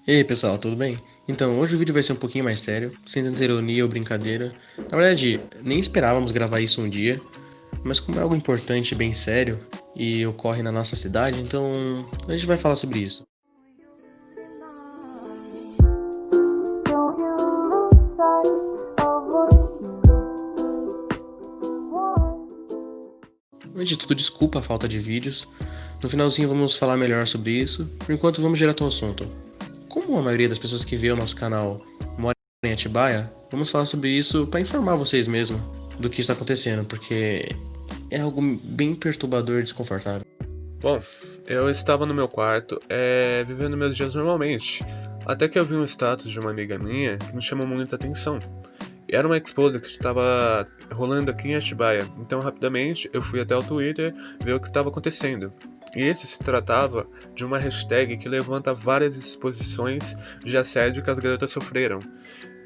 E aí pessoal, tudo bem? Então, hoje o vídeo vai ser um pouquinho mais sério, sem tanta ironia ou brincadeira. Na verdade, nem esperávamos gravar isso um dia, mas como é algo importante e bem sério, e ocorre na nossa cidade, então a gente vai falar sobre isso. Antes de tudo, desculpa a falta de vídeos. No finalzinho vamos falar melhor sobre isso, por enquanto vamos direto ao assunto. Como a maioria das pessoas que vê o nosso canal mora em Atibaia, vamos falar sobre isso para informar vocês mesmo do que está acontecendo, porque é algo bem perturbador e desconfortável. Bom, eu estava no meu quarto, vivendo meus dias normalmente, até que eu vi um status de uma amiga minha que me chamou muita atenção. E era uma expo que estava rolando aqui em Atibaia, então rapidamente eu fui até o Twitter ver o que estava acontecendo. E esse se tratava de uma hashtag que levanta várias exposições de assédio que as garotas sofreram.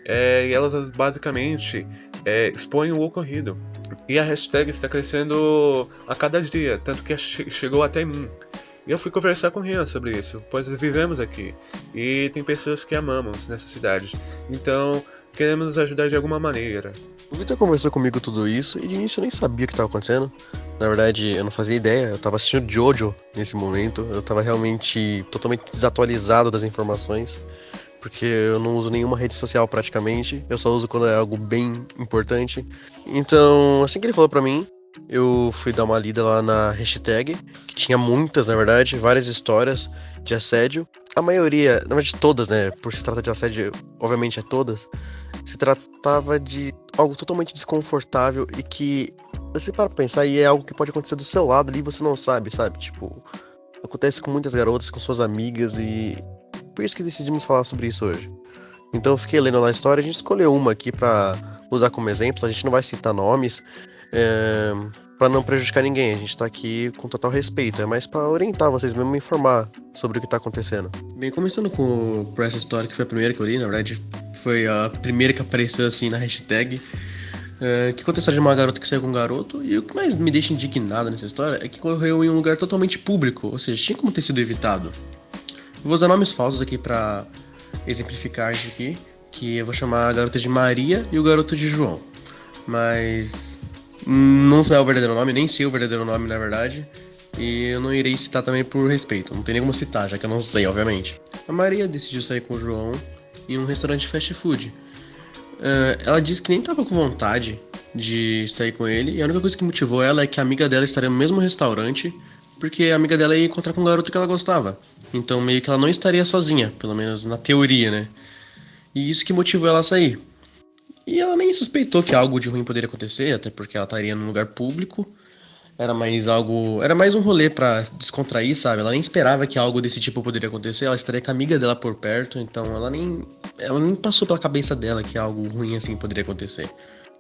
E elas basicamente expõem o ocorrido. E a hashtag está crescendo a cada dia, tanto que chegou até mim. E eu fui conversar com o Rian sobre isso, pois vivemos aqui e tem pessoas que amamos nessa cidade, então queremos nos ajudar de alguma maneira. O Victor conversou comigo tudo isso e de início eu nem sabia o que estava acontecendo. Na verdade, eu não fazia ideia, eu estava assistindo Jojo nesse momento, eu estava realmente totalmente desatualizado das informações, porque eu não uso nenhuma rede social praticamente, eu só uso quando é algo bem importante. Então, assim que ele falou pra mim, eu fui dar uma lida lá na hashtag, que tinha muitas, na verdade, várias histórias de assédio. A maioria, na verdade todas, né, por se tratar de assédio, obviamente é todas, se tratava de algo totalmente desconfortável e que você para pra pensar e é algo que pode acontecer do seu lado ali e você não sabe, sabe? Tipo, acontece com muitas garotas, com suas amigas e por isso que decidimos falar sobre isso hoje. Então eu fiquei lendo lá a história, a gente escolheu uma aqui pra usar como exemplo, a gente não vai citar nomes, para não prejudicar ninguém, a gente tá aqui com total respeito, é mais pra orientar vocês mesmo, informar sobre o que tá acontecendo. Bem, começando por essa história que foi a primeira que eu li, na verdade foi a primeira que apareceu assim na hashtag, que conta a história de uma garota que saiu com um garoto, e o que mais me deixa indignado nessa história é que ocorreu em um lugar totalmente público, ou seja, tinha como ter sido evitado. Vou usar nomes falsos aqui pra exemplificar isso aqui, que eu vou chamar a garota de Maria e o garoto de João. Mas não sei o verdadeiro nome, nem sei o verdadeiro nome na verdade, e eu não irei citar também por respeito, não tem nem como citar, já que eu não sei, obviamente. A Maria decidiu sair com o João em um restaurante fast food. Ela disse que nem estava com vontade de sair com ele, e a única coisa que motivou ela é que a amiga dela estaria no mesmo restaurante, porque a amiga dela ia encontrar com um garoto que ela gostava. Então meio que ela não estaria sozinha, pelo menos na teoria, né? E isso que motivou ela a sair. E ela nem suspeitou que algo de ruim poderia acontecer, até porque ela estaria num lugar público. Era mais um rolê pra descontrair, sabe? Ela nem esperava que algo desse tipo poderia acontecer, ela estaria com a amiga dela por perto, então ela nem passou pela cabeça dela que algo ruim assim poderia acontecer.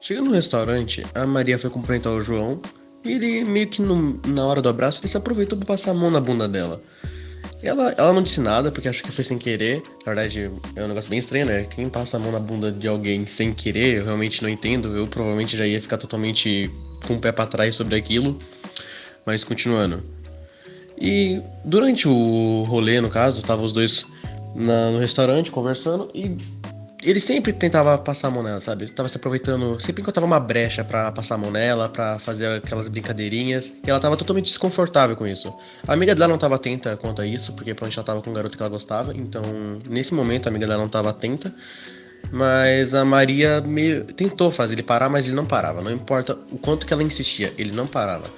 Chegando no restaurante, a Maria foi cumprimentar o João, e ele meio que na hora do abraço, ele se aproveitou pra passar a mão na bunda dela. Ela não disse nada, porque acho que foi sem querer. Na verdade, é um negócio bem estranho, né? Quem passa a mão na bunda de alguém sem querer, eu realmente não entendo. Eu provavelmente já ia ficar totalmente com o pé pra trás sobre aquilo. Mas continuando. E durante o rolê, no caso, tava os dois no restaurante conversando e ele sempre tentava passar a mão nela, sabe? Ele tava se aproveitando, sempre encontrava uma brecha pra passar a mão nela, pra fazer aquelas brincadeirinhas, e ela tava totalmente desconfortável com isso. A amiga dela não tava atenta quanto a isso, porque provavelmente ela tava com um garoto que ela gostava, então nesse momento a amiga dela não tava atenta, mas a Maria meio tentou fazer ele parar, mas ele não parava, não importa o quanto que ela insistia, ele não parava.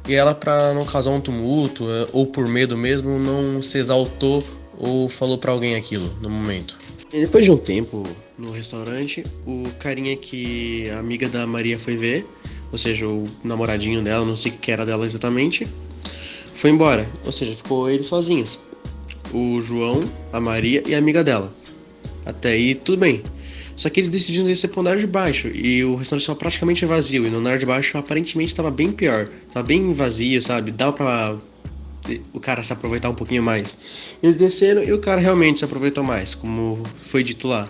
E ela, pra não causar um tumulto, ou por medo mesmo, não se exaltou ou falou pra alguém aquilo no momento. E depois de um tempo no restaurante, o carinha que a amiga da Maria foi ver, ou seja, o namoradinho dela, não sei o que era dela exatamente, foi embora. Ou seja, ficou eles sozinhos. O João, a Maria e a amiga dela. Até aí tudo bem. Só que eles decidiram descer pro andar de baixo e o restaurante estava praticamente vazio. E no andar de baixo aparentemente estava bem pior. Tava bem vazio, sabe? Dava pra o cara se aproveitar um pouquinho mais. Eles desceram e o cara realmente se aproveitou mais, como foi dito lá.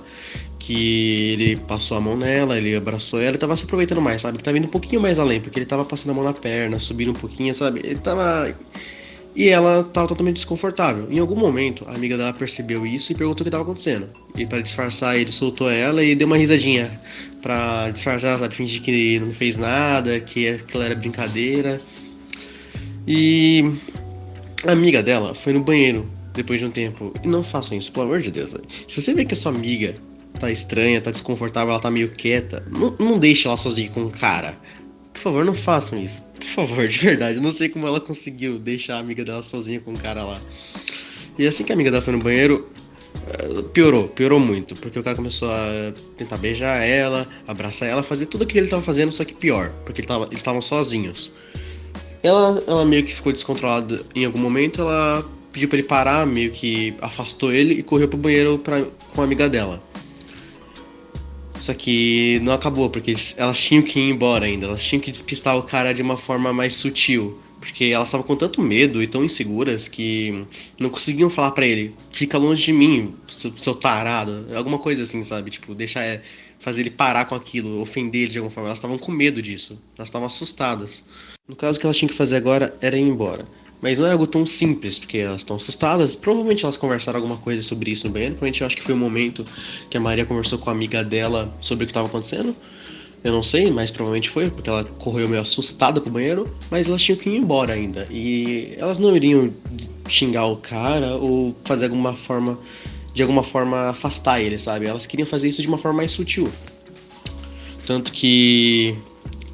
Que ele passou a mão nela, ele abraçou ela e tava se aproveitando mais, sabe? Ele tava indo um pouquinho mais além, porque ele tava passando a mão na perna, subindo um pouquinho, sabe? Ele tava E ela tava totalmente desconfortável. Em algum momento, a amiga dela percebeu isso e perguntou o que tava acontecendo. E para disfarçar, ele soltou ela e deu uma risadinha pra disfarçar, sabe? Fingir que não fez nada, que aquilo era brincadeira. E a amiga dela foi no banheiro depois de um tempo. E não façam isso, pelo amor de Deus. Se você vê que a sua amiga tá estranha, tá desconfortável, ela tá meio quieta, não deixe ela sozinha com o cara. Por favor, não façam isso. Por favor, de verdade. Eu não sei como ela conseguiu deixar a amiga dela sozinha com o cara lá. E assim que a amiga dela foi no banheiro, piorou muito. Porque o cara começou a tentar beijar ela, abraçar ela, fazer tudo o que ele tava fazendo, só que pior. Porque eles estavam sozinhos. Ela meio que ficou descontrolada em algum momento, ela pediu pra ele parar, meio que afastou ele e correu pro banheiro com a amiga dela. Só que não acabou, porque elas tinham que ir embora ainda. Elas tinham que despistar o cara de uma forma mais sutil. Porque elas estavam com tanto medo e tão inseguras que não conseguiam falar pra ele: fica longe de mim, seu tarado. Alguma coisa assim, sabe? Tipo, fazer ele parar com aquilo, ofender ele de alguma forma. Elas estavam com medo disso. Elas estavam assustadas. No caso, o que elas tinham que fazer agora era ir embora. Mas não é algo tão simples, porque elas estão assustadas. Provavelmente elas conversaram alguma coisa sobre isso no banheiro. Provavelmente eu acho que foi o momento que a Maria conversou com a amiga dela sobre o que estava acontecendo. Eu não sei, mas provavelmente foi, porque ela correu meio assustada pro banheiro. Mas elas tinham que ir embora ainda. E elas não iriam xingar o cara ou fazer de alguma forma afastar ele, sabe? Elas queriam fazer isso de uma forma mais sutil. Tanto que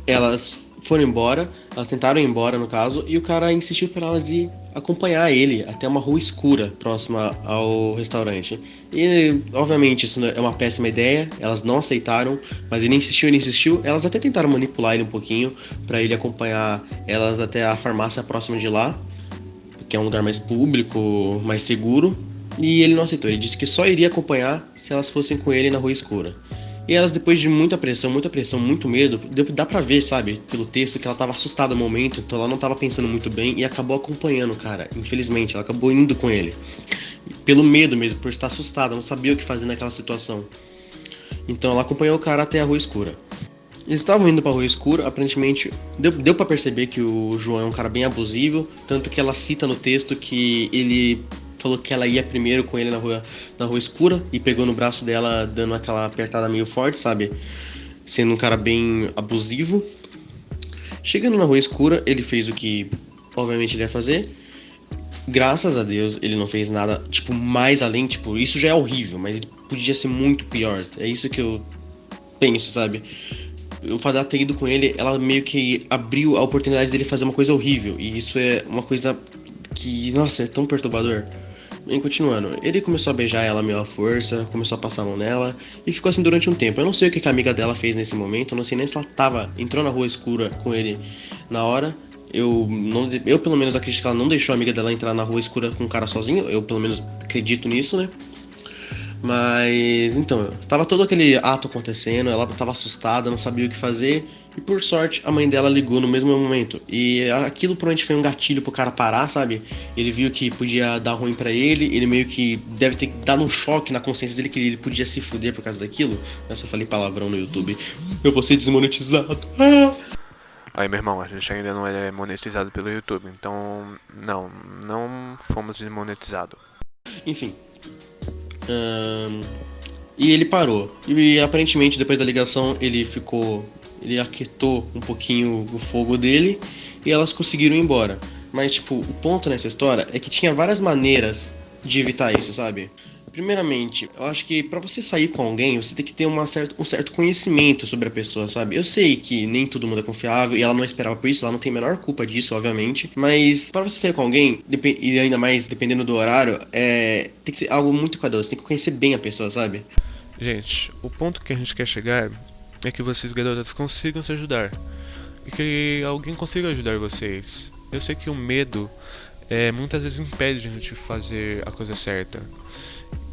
elas foram embora, elas tentaram ir embora no caso, e o cara insistiu para elas ir acompanhar ele até uma rua escura próxima ao restaurante. E obviamente isso é uma péssima ideia, elas não aceitaram, mas ele insistiu, elas até tentaram manipular ele um pouquinho para ele acompanhar elas até a farmácia próxima de lá, que é um lugar mais público, mais seguro, e ele não aceitou, ele disse que só iria acompanhar se elas fossem com ele na rua escura. E elas, depois de muita pressão, muito medo, dá pra ver, sabe, pelo texto, que ela tava assustada no momento, então ela não tava pensando muito bem e acabou acompanhando o cara. Infelizmente, ela acabou indo com ele. Pelo medo mesmo, por estar assustada, não sabia o que fazer naquela situação. Então ela acompanhou o cara até a rua escura. Eles estavam indo pra rua escura, aparentemente deu pra perceber que o João é um cara bem abusivo, tanto que ela cita no texto que ele falou que ela ia primeiro com ele na rua escura e pegou no braço dela, dando aquela apertada meio forte, sabe? Sendo um cara bem abusivo. Chegando na rua escura, ele fez o que obviamente ele ia fazer. Graças a Deus, ele não fez nada, tipo, mais além, tipo, isso já é horrível, mas ele podia ser muito pior. É isso que eu penso, sabe? O fato dela ter ido com ele, ela meio que abriu a oportunidade dele fazer uma coisa horrível. E isso é uma coisa que, nossa, é tão perturbador. E continuando, ele começou a beijar ela meio à força, começou a passar a mão nela e ficou assim durante um tempo. Eu não sei o que a amiga dela fez nesse momento, eu não sei nem se ela entrou na rua escura com ele na hora. Eu pelo menos acredito que ela não deixou a amiga dela entrar na rua escura com o cara sozinho, eu pelo menos acredito nisso, né? Mas, então, tava todo aquele ato acontecendo, ela tava assustada, não sabia o que fazer, e por sorte a mãe dela ligou no mesmo momento. E aquilo provavelmente foi um gatilho pro cara parar, sabe? Ele viu que podia dar ruim pra ele meio que deve ter dado um choque na consciência dele que ele podia se fuder por causa daquilo. Eu só falei palavrão no YouTube. Eu vou ser desmonetizado. Aí, meu irmão, a gente ainda não é monetizado pelo YouTube, então não fomos desmonetizados. Enfim. E ele parou. E aparentemente depois da ligação ele aquietou um pouquinho o fogo dele e elas conseguiram ir embora. Mas tipo, o ponto nessa história é que tinha várias maneiras de evitar isso, sabe? Primeiramente, eu acho que pra você sair com alguém, você tem que ter um certo conhecimento sobre a pessoa, sabe? Eu sei que nem todo mundo é confiável e ela não esperava por isso, ela não tem a menor culpa disso, obviamente. Mas pra você sair com alguém, e ainda mais dependendo do horário, tem que ser algo muito cuidadoso, você tem que conhecer bem a pessoa, sabe? Gente, o ponto que a gente quer chegar é que vocês, garotas, consigam se ajudar. E que alguém consiga ajudar vocês. Eu sei que o medo muitas vezes impede a gente de fazer a coisa certa.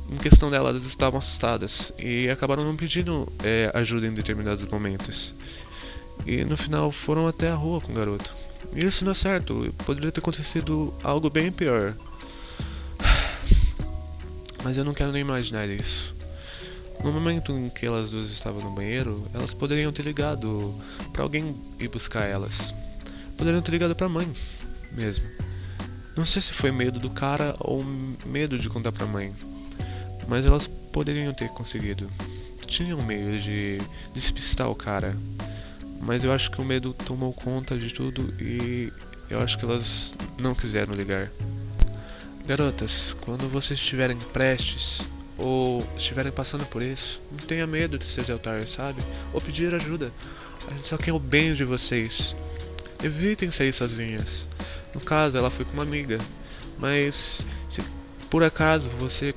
Em questão delas, elas estavam assustadas e acabaram não pedindo ajuda em determinados momentos. E no final foram até a rua com o garoto. E isso não é certo, poderia ter acontecido algo bem pior. Mas eu não quero nem imaginar isso. No momento em que elas duas estavam no banheiro, elas poderiam ter ligado pra alguém ir buscar elas. Poderiam ter ligado pra mãe mesmo. Não sei se foi medo do cara ou medo de contar pra mãe, mas elas poderiam ter conseguido. Tinham medo de despistar o cara, mas eu acho que o medo tomou conta de tudo e eu acho que elas não quiseram ligar. Garotas, quando vocês estiverem prestes ou estiverem passando por isso, não tenha medo de se exaltar, sabe? Ou pedir ajuda. A gente só quer o bem de vocês. Evitem sair sozinhas. No caso, ela foi com uma amiga. Mas se por acaso você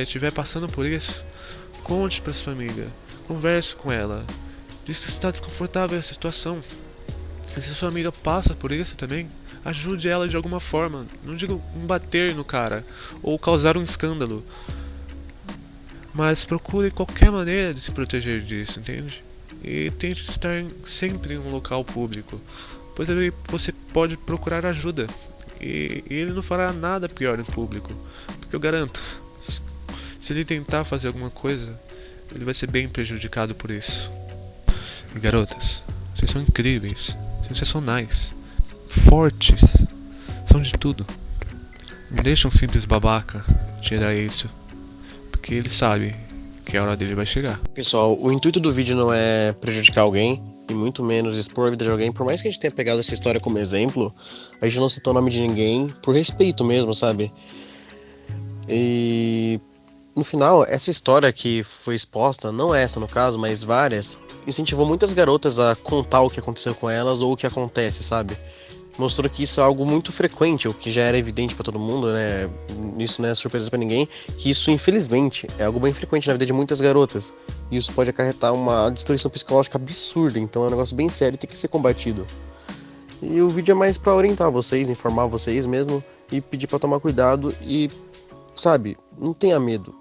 estiver passando por isso, conte para sua amiga. Converse com ela. Diz que está desconfortável a situação. E se sua amiga passa por isso também, ajude ela de alguma forma. Não digo bater no cara ou causar um escândalo, mas procure qualquer maneira de se proteger disso, entende? E tente estar sempre em um local público, pois aí você pode procurar ajuda e ele não fará nada pior em público, porque eu garanto, se ele tentar fazer alguma coisa, ele vai ser bem prejudicado por isso. E garotas, vocês são incríveis, sensacionais, fortes, são de tudo. Não deixa um simples babaca tirar isso, porque ele sabe que a hora dele vai chegar. Pessoal, o intuito do vídeo não é prejudicar alguém, e muito menos expor a vida de alguém. Por mais que a gente tenha pegado essa história como exemplo, a gente não citou o nome de ninguém, por respeito mesmo, sabe? E no final, essa história que foi exposta, não essa no caso, mas várias, incentivou muitas garotas a contar o que aconteceu com elas ou o que acontece, sabe? Mostrou que isso é algo muito frequente, o que já era evidente pra todo mundo, né? Isso não é surpresa pra ninguém, que isso, infelizmente, é algo bem frequente na vida de muitas garotas. E isso pode acarretar uma destruição psicológica absurda, então é um negócio bem sério e tem que ser combatido. E o vídeo é mais pra orientar vocês, informar vocês mesmo, e pedir pra tomar cuidado e, sabe, não tenha medo.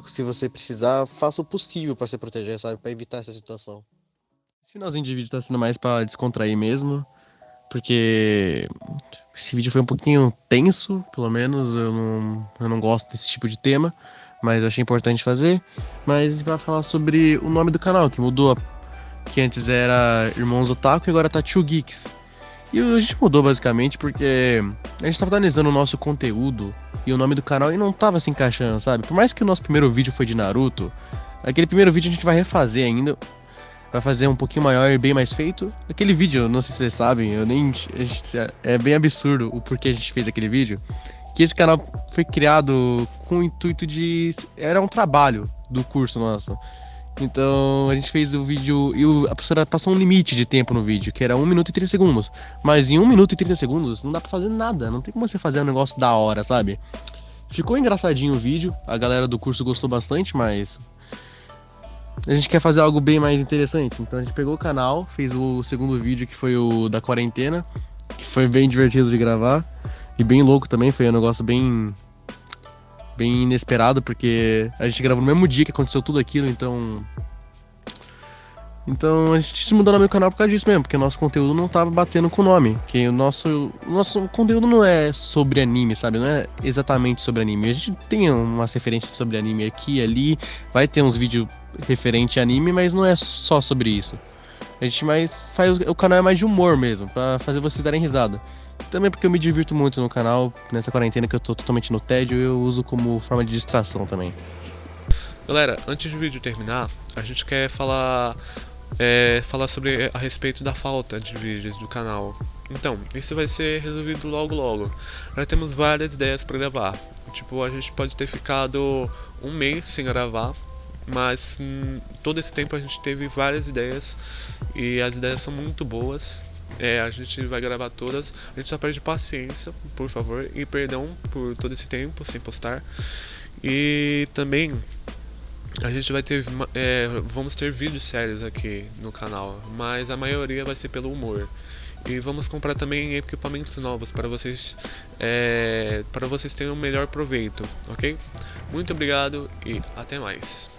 Se você precisar, faça o possível pra se proteger, sabe? Pra evitar essa situação. Esse finalzinho de vídeo tá sendo mais pra descontrair mesmo, porque esse vídeo foi um pouquinho tenso, pelo menos eu não gosto desse tipo de tema, mas eu achei importante fazer. Mas a gente vai falar sobre o nome do canal, que mudou, que antes era Irmãos Otaku e agora tá Two Geeks. E a gente mudou basicamente porque a gente tava analisando o nosso conteúdo e o nome do canal e não tava se encaixando, sabe? Por mais que o nosso primeiro vídeo foi de Naruto, aquele primeiro vídeo a gente vai refazer ainda. Vai fazer um pouquinho maior e bem mais feito. Aquele vídeo, não sei se vocês sabem, é bem absurdo o porquê a gente fez aquele vídeo. Que esse canal foi criado com o intuito de... Era um trabalho do curso nosso. Então a gente fez o vídeo e a professora passou um limite de tempo no vídeo, que era 1 minuto e 30 segundos. Mas em 1 minuto e 30 segundos não dá pra fazer nada, não tem como você fazer um negócio da hora, sabe? Ficou engraçadinho o vídeo, a galera do curso gostou bastante, mas... a gente quer fazer algo bem mais interessante, então a gente pegou o canal, fez o segundo vídeo, que foi o da quarentena, que foi bem divertido de gravar e bem louco também, foi um negócio bem inesperado, porque a gente gravou no mesmo dia que aconteceu tudo aquilo, então a gente se mudou no meu canal por causa disso mesmo, porque o nosso conteúdo não tava batendo com o nome, que o nosso conteúdo não é sobre anime, sabe, não é exatamente sobre anime, a gente tem umas referências sobre anime aqui e ali, vai ter uns vídeos referente a anime, mas não é só sobre isso. A gente mais faz, o canal é mais de humor mesmo, pra fazer vocês darem risada. Também porque eu me divirto muito no canal, nessa quarentena que eu tô totalmente no tédio, eu uso como forma de distração também. Galera, antes do vídeo terminar, a gente quer falar sobre a respeito da falta de vídeos do canal. Então, isso vai ser resolvido logo. Já temos várias ideias pra gravar. Tipo, a gente pode ter ficado 1 mês sem gravar, mas todo esse tempo a gente teve várias ideias e as ideias são muito boas. A gente vai gravar todas. A gente só pede paciência, por favor, e perdão por todo esse tempo sem postar. E também a gente vai ter vamos ter vídeos sérios aqui no canal, mas a maioria vai ser pelo humor. E vamos comprar também equipamentos novos para vocês terem um melhor proveito, ok? Muito obrigado e até mais.